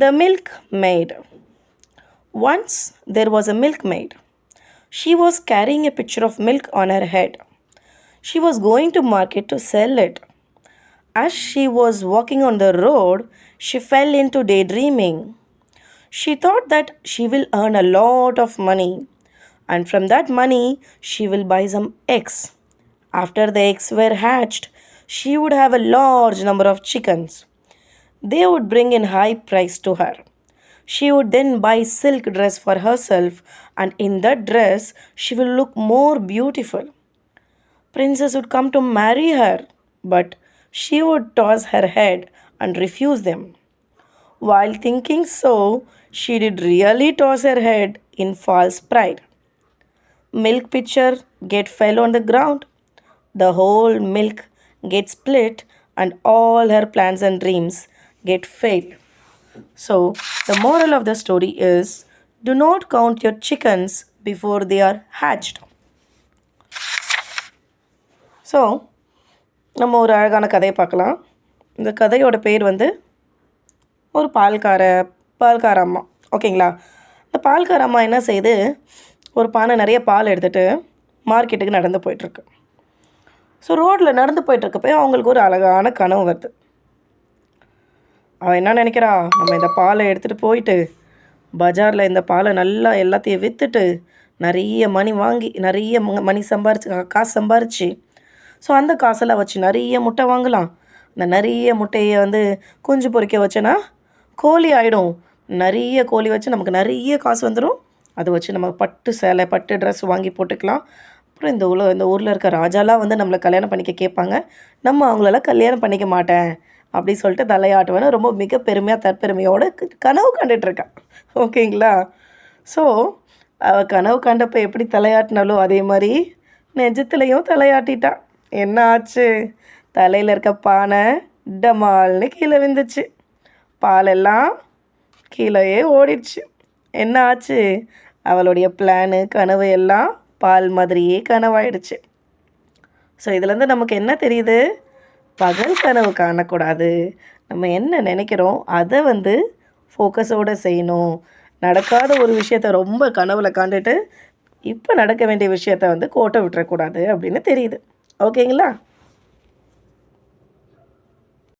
The milkmaid. Once there was a milkmaid. She was carrying a pitcher of milk on her head. She was going to market to sell it. As she was walking on the road, she fell into daydreaming. She thought that she will earn a lot of money, and from that money, she will buy some eggs. After the eggs were hatched, she would have a large number of chickens. They would bring in high price to her. She would then buy silk dress for herself, and in that dress she will look more beautiful. Princess would come to marry her, but she would toss her head and refuse them. While thinking so, she did really toss her head in false pride. Milk pitcher get fell on the ground. The whole milk gets split and all her plans and dreams get failed. So, the moral of the story is do not count your chickens before they are hatched. So நம்ம ஒரு அழகான கதையை பார்க்கலாம். இந்த கதையோட பேர் வந்து ஒரு பால்கார அம்மா. ஓகேங்களா? இந்த பால்கார அம்மா என்ன செய்யுது, ஒரு பானை நிறைய பால் எடுத்துகிட்டு மார்க்கெட்டுக்கு நடந்து போயிட்டுருக்கு. ஸோ ரோட்டில் நடந்து போயிட்டுருக்கப்போ அவங்களுக்கு ஒரு அழகான கனவு வருது. அவள் என்ன நினைக்கிறா, நம்ம இந்த பாலை எடுத்துகிட்டு போயிட்டு பஜாரில் இந்த பாலை நல்லா எல்லாத்தையும் விற்றுட்டு நிறைய மணி வாங்கி நிறைய மணி காசு சம்பாரித்து ஸோ அந்த காசெல்லாம் வச்சு நிறைய முட்டை வாங்கலாம். அந்த நிறைய முட்டையை வந்து குஞ்சு பொறிக்க வச்சேன்னா கோழி ஆகிடும். நிறைய கோழி வச்சு நமக்கு நிறைய காசு வந்துடும். அதை வச்சு நம்ம பட்டு சேலை பட்டு ட்ரெஸ் வாங்கி போட்டுக்கலாம். அப்புறம் இந்த ஊரில் இருக்க ராஜாலாம் வந்து நம்மளை கல்யாணம் பண்ணிக்க கேட்பாங்க. நம்ம அவங்களெல்லாம் கல்யாணம் பண்ணிக்க மாட்டேன் அப்படி சொல்லிட்டு தலையாட்டுவேன்னு ரொம்ப மிக பெருமையாக தற்பெருமையோடு கனவு கண்டுட்ருக்கா. ஓகேங்களா? ஸோ அவள் கனவு கண்டப்போ எப்படி தலையாட்டினாலோ அதே மாதிரி நெஜத்துலேயும் தலையாட்டிட்டா. என்ன ஆச்சு, தலையில் இருக்க பானை டமால்னு கீழே விழுந்துச்சு. பாலெல்லாம் கீழேயே ஓடிடுச்சு. என்ன ஆச்சு, அவளுடைய பிளானு கனவு எல்லாம் பால் மாதிரியே கனவாயிடுச்சு. ஸோ இதுலேருந்து நமக்கு என்ன தெரியுது, பகல் கனவு காணக்கூடாது. நம்ம என்ன நினைக்கிறோம் அதை வந்து ஃபோக்கஸோடு செய்யணும். நடக்காத ஒரு விஷயத்த ரொம்ப கனவில் காண்டுட்டு இப்போ நடக்க வேண்டிய விஷயத்த வந்து கோட்டை விட்டுறக்கூடாது அப்படின்னு தெரியுது. ஓகேங்களா?